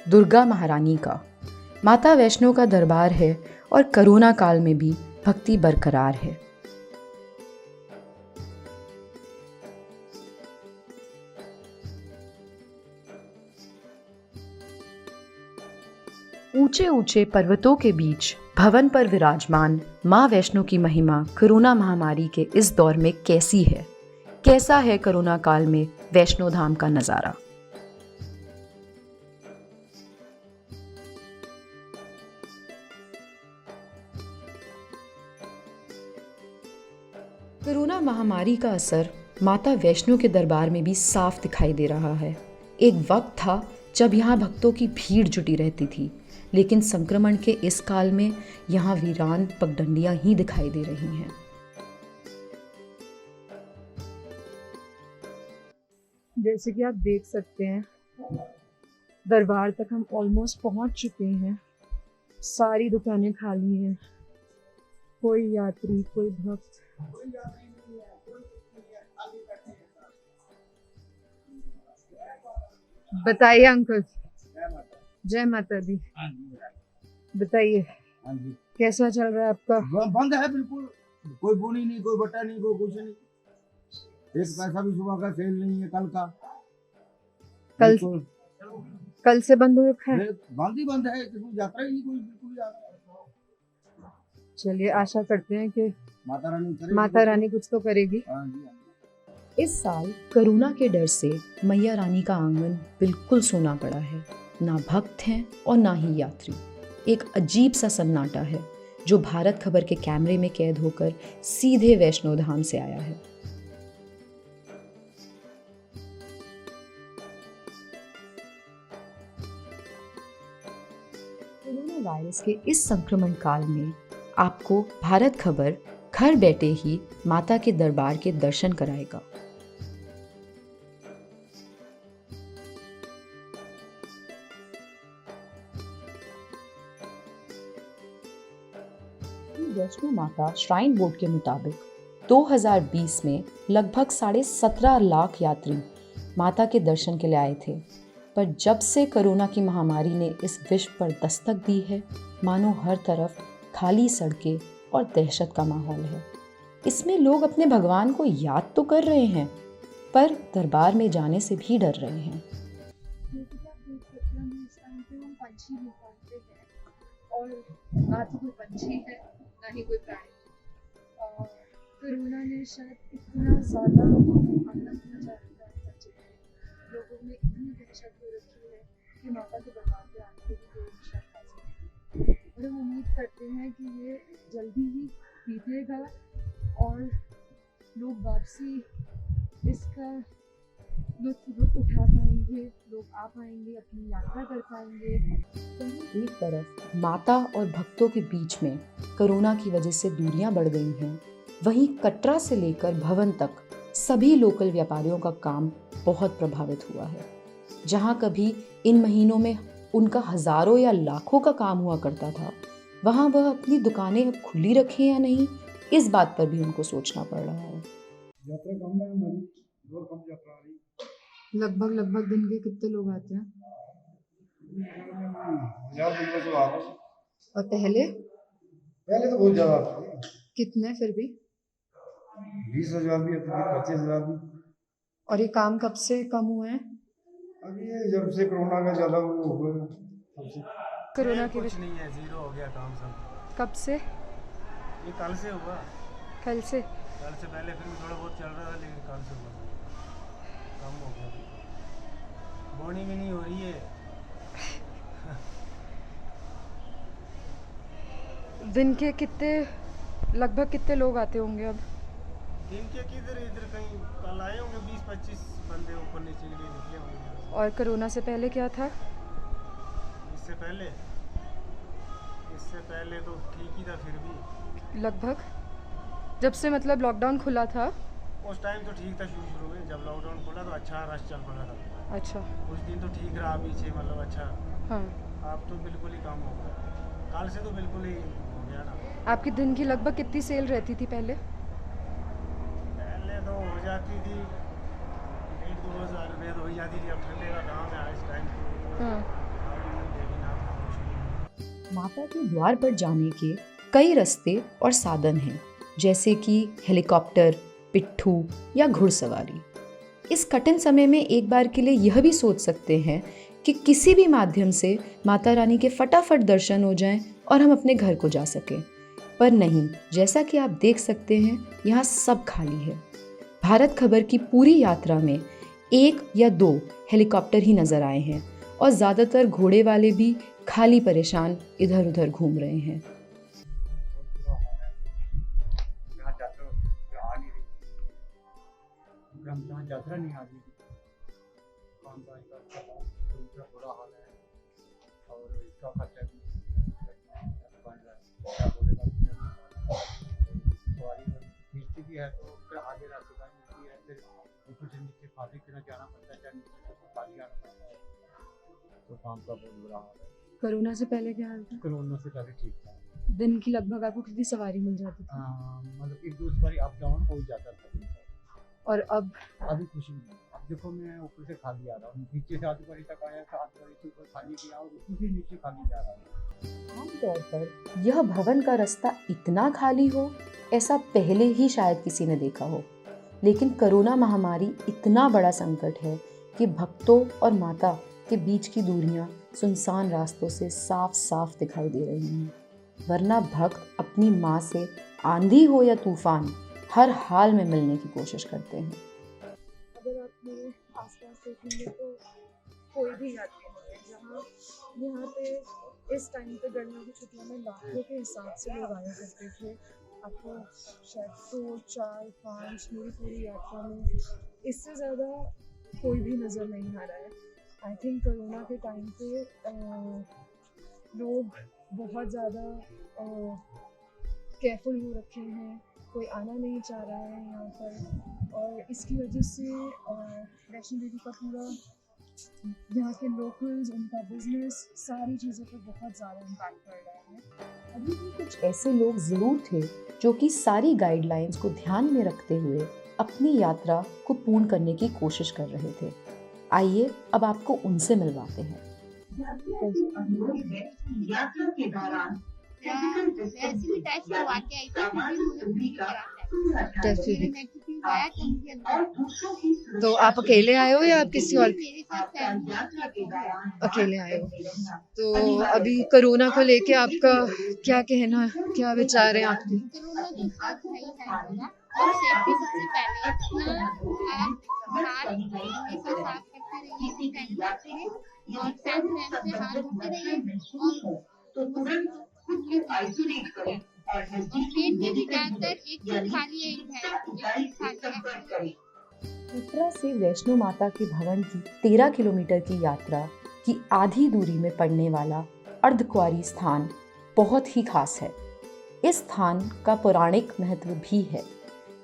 दुर्गा महारानी का। माता वैष्णो का दरबार है और कोरोना काल में भी भक्ति बरकरार है। ऊंचे ऊंचे पर्वतों के बीच भवन पर विराजमान मां वैष्णो की महिमा कोरोना महामारी के इस दौर में कैसी है? कैसा है कोरोना काल में वैष्णो धाम का नजारा? कोरोना महामारी का असर माता वैष्णो के दरबार में भी साफ दिखाई दे रहा है। एक वक्त था जब यहाँ भक्तों की भीड़ जुटी रहती थी, लेकिन संक्रमण के इस काल में यहाँ वीरान पगडंडियां ही दिखाई दे रही हैं। जैसे कि आप देख सकते हैं, दरबार तक हम ऑलमोस्ट पहुंच चुके हैं। सारी दुकानें खाली हैं, कोई यात्री, कोई भक्त। बताइए अंकल। जय माता दी। बताइए कैसा चल रहा है आपका? बंद है बिल्कुल, कोई बोनी नहीं, कोई बटा नहीं, कोई कुछ नहीं। एक पैसा भी सुबह का सेल नहीं है। कल का कल से बंद हो रखा है। बंद ही बंद है, यात्रा ही नहीं कोई, बिल्कुल यात्रा। चलिए आशा करते हैं कि माता रानी कुछ तो करेगी। इस साल कोरोना के डर से मैया रानी का आंगन बिल्कुल सूना पड़ा है। ना भक्त हैं और ना ही यात्री। एक अजीब सा सन्नाटा है जो भारत खबर के कैमरे में कैद होकर सीधे वैष्णो धाम से आया है। कोरोना वायरस के इस संक्रमण काल में आपको भारत खबर घर बैठे ही माता के दरबार के दर्शन कराएगा। वैष्णो माता श्राइन बोर्ड के मुताबिक 2020 में लगभग 17.5 लाख यात्री माता के दर्शन के लिए आए थे, पर जब से कोरोना की महामारी ने इस विश्व पर दस्तक दी है, मानो हर तरफ खाली सड़कें और दहशत का माहौल है। इसमें लोग अपने भगवान को याद तो कर रहे हैं, पर दरबार में जाने से भी डर रहे हैं। और ना तो कोई पंछी है, ना ही कोई प्राणी। कोरोना ने शायद इतना ज़्यादा आतंक मचा रखा है, लोगों में इतनी दहशत हो रखी है कि माता के दरबार पे आने की कोई इच्छा नहीं है। और हम उम्मीद करते हैं कि ये जल्दी ही बीतेगा और लोग वापसी इसका लुत्फ उठा पाएंगे, लोग आ पाएंगे, अपनी यात्रा कर पाएंगे। एक तरफ माता और भक्तों के बीच में कोरोना की वजह से दूरियां बढ़ गई हैं, वहीं कटरा से लेकर भवन तक सभी लोकल व्यापारियों का काम बहुत प्रभावित हुआ है। जहां कभी इन महीनों में उनका हजारों या लाखों का काम हुआ करता था, वहां वह अपनी दुकानें अब खुली रखें या नहीं, इस बात पर भी उनको सोचना पड़ रहा है। यात्रा कम है हमारी, बहुत कम यात्रा आ रही। लगभग दिन के कितने लोग आते हैं? 1000 तो आ गए। और पहले तो बहुत ज्यादा आते थे। कितने फिर भी? 20,000 भी आते थे, 25,000 भी। और ये काम कब से कम हुए हैं? अभी ये जब से कोरोना का ज्यादा वो हो गया, तब से कोरोना के कुछ नहीं है, जीरो हो गया काम सब। कब से? ये कल से हुआ। कल से पहले फिर भी थोड़ा बहुत चल रहा था, लेकिन कल से हुआ कम हो गया। बोनी भी नहीं हो रही है। दिन के लगभग कितने लोग आते होंगे अब? दिन के किधर इधर कहीं कल आए होंगे 20-25 बंदे ऊपर नीचे के लिए निकले होंगे। और कोरोना से पहले क्या था? इससे पहले तो ठीक ही था। फिर भी लगभग जब से मतलब लॉकडाउन खुला था उस टाइम तो ठीक था। शुरू में जब लॉकडाउन खुला तो अच्छा रश चल पड़ा था। अच्छा, कुछ दिन तो ठीक रहा पीछे, मतलब अच्छा। हाँ। अब तो बिल्कुल ही कम हो गया। कल से तो बिल्कुल ही हो गया ना। आपकी दिन की लगभग कितनी सेल रहती थी पहले? पहले तो हो जाती थी 1,000-2,000 रुपये तो हो जाती थी। अब ठंडे का काम है इस टाइम। हाँ। माता के द्वार पर जाने के कई रास्ते और साधन हैं, जैसे कि हेलीकॉप्टर, पिट्ठू या घुड़सवारी। इस कठिन समय में एक बार के लिए यह भी सोच सकते हैं कि किसी भी माध्यम से माता रानी के फटाफट दर्शन हो जाएं और हम अपने घर को जा सकें, पर नहीं। जैसा कि आप देख सकते हैं, यहाँ सब खाली है। भारत खबर की पूरी यात्रा में 1 या 2 हेलीकॉप्टर ही नजर आए हैं और ज़्यादातर घोड़े वाले भी खाली परेशान इधर उधर घूम रहे हैं। यात्रा नहीं आ रही, काम का इतना बुरा हाल है और इसका खर्चा भी सवारी खींचती भी है तो फिर आगे रास्ते का मिलती है, फिर ऊपर से नीचे खाते पीना जाना पड़ता है, चाहे नीचे से खाली आना पड़ता है, तो काम का बहुत बुरा हाल है। कोरोना से पहले क्या हाल था? कोरोना से पहले ठीक था, दिन की लगभग आपको कितनी सवारी मिल जाती थी? मतलब 1-2 सवारी अप डाउन हो ही जाता था। और अब अभी कुछ नहीं। अब देखो मैं ऊपर से खाली आ रहा हूँ, नीचे से आधी बारी तक आया था, आधी बारी से ऊपर खाली गया और ऊपर से नीचे खाली जा रहा हूँ। आमतौर पर यह भवन का रास्ता इतना खाली हो, ऐसा पहले ही शायद किसी ने देखा हो। लेकिन कोरोना महामारी इतना बड़ा संकट है कि भक्तों और माता के बीच की दूरियां सुनसान रास्तों से साफ साफ दिखाई दे रही हैं। वरना भक्त अपनी माँ से आंधी हो या तूफान हर हाल में मिलने की कोशिश करते हैं। अगर आप मेरे आसपास देखेंगे तो कोई भी यात्री नहीं है। जहाँ यहाँ पे इस टाइम पे गर्मियों की छुट्टियों में लाखों के हिसाब से लोग आया करते थे। आपको शायद 2, 4, 5 मेरी पूरी यात्रा में इससे ज़्यादा कोई भी नज़र नहीं आ रहा है। आई थिंक कोरोना के टाइम पे लोग बहुत ज़्यादा केयरफुल हो रखे हैं, कोई आना नहीं चाह रहा है यहाँ पर, और इसकी वजह से वैष्णो देवी का पूरा यहाँ के लोकल्स, उनका बिजनेस, सारी चीज़ों पर बहुत ज़्यादा इम्पैक्ट पड़ रहा है। अभी भी कुछ ऐसे लोग जरूर थे जो कि सारी गाइडलाइंस को ध्यान में रखते हुए अपनी यात्रा को पूर्ण करने की कोशिश कर रहे थे। आइए अब आपको उनसे मिलवाते हैं। यात्रा के दौरान वैसे भी टेस्ट करवा के आई थी, मुझे तो आप अकेले आए हो या आप किसी और? मेरे साथ फैमिली अकेले आए हो। तो अभी कोरोना को लेके आपका क्या कहना है, क्या विचार है आपके? कोरोना तो बहुत सही है और सेफ्टी सबसे पहले। अपना आप हाथ हमेशा साफ करते रहिए, सैनिटाइजर और सैनिटाइजर से हाथ धोते रहिए तो तुरंत खुद को आइसोलेट करें और ट्रेन में भी ज्यादातर एक सीट खाली है। कटरा से वैष्णो माता के भवन की 13 किलोमीटर की यात्रा की आधी दूरी में पड़ने वाला अर्धकुंवारी स्थान बहुत ही खास है। इस स्थान का पौराणिक महत्व भी है।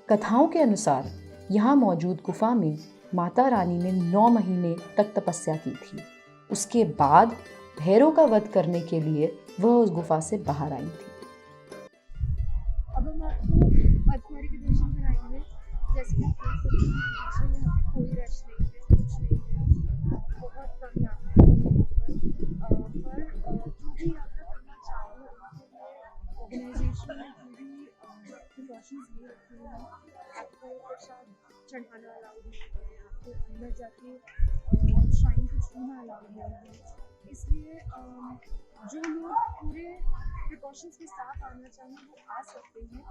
कथाओं के अनुसार यहाँ मौजूद गुफा में माता रानी ने 9 महीने तक तपस्या की थी। उसके बाद भैरव का वध करने के लिए वह उस गुफा से बाहर आई थी। अब हम आपको अर्धकुंवारी के दर्शन कराएंगे। जैसे कि आप देख सकते हैं, यहाँ पे कोई रश नहीं है, कुछ नहीं है, बहुत कम यात्रा है यहाँ पर जो भी यात्रा करना चाहे उनके लिए ऑर्गेनाइजेशन ने पूरी प्रिकॉशंस ले रखी हैं। आपको प्रसाद चढ़ाना अलाउड नहीं है, आपको अंदर जाके श्राइन को छूना अलाउड नहीं है। इसलिए जो लोग पूरे प्रिकॉशंस के साथ आना चाहें वो आ सकते हैं,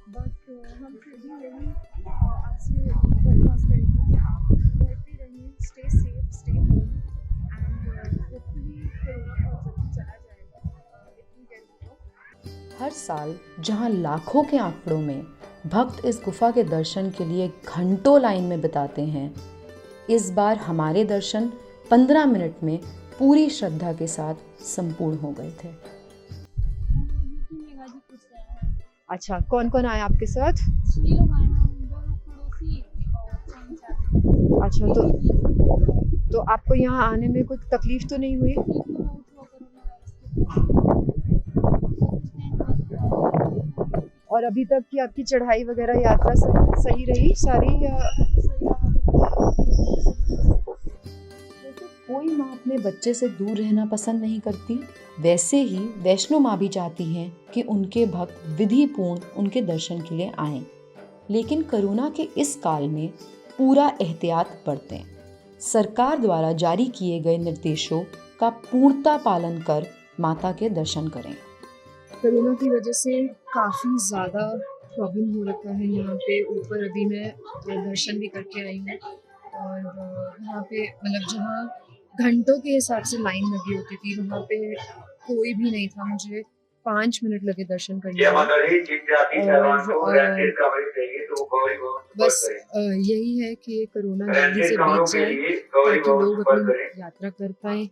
बट हम फिर भी यही आपसे दरख्वास्त करेंगे कि आप घर पे रहिए, stay safe, stay home and hopefully corona बहुत जल्दी चला जाएगा। इतनी कहती हूँ। हर साल जहाँ लाखों के आंकड़ों में भक्त इस गुफा के दर्शन के लिए घंटों लाइन में बिताते हैं, इस बार हमारे दर्शन 15 मिनट में पूरी श्रद्धा के साथ संपूर्ण हो गए थे। अच्छा, कौन कौन आया आपके साथ? 6 लोग आए हैं, 2 पड़ोसी और 4। अच्छा, तो आपको यहाँ आने में कुछ तकलीफ तो नहीं हुई? और अभी तक की आपकी चढ़ाई वगैरह यात्रा सब सही रही सारी या? कोई माँ अपने बच्चे से दूर रहना पसंद नहीं करती, वैसे ही वैष्णो माँ भी चाहती हैं कि उनके भक्त विधि पूर्ण उनके दर्शन के लिए आएं। लेकिन कोरोना के इस काल में पूरा एहतियात बरतें। सरकार द्वारा जारी किए गए निर्देशों का पूर्णता पालन कर माता के दर्शन करें। कोरोना की वजह से काफ़ी ज़्यादा प्रॉब्लम हो रखा है यहाँ पे। ऊपर अभी मैं दर्शन भी करके आई हूँ और यहाँ पे मतलब जहाँ घंटों के हिसाब से लाइन लगी होती थी वहाँ पे कोई भी नहीं था। मुझे 5 मिनट लगे दर्शन करने में। और बस यही है कि ये कोरोना जल्दी से बीत जाए ताकि लोग अपनी यात्रा कर पाएं।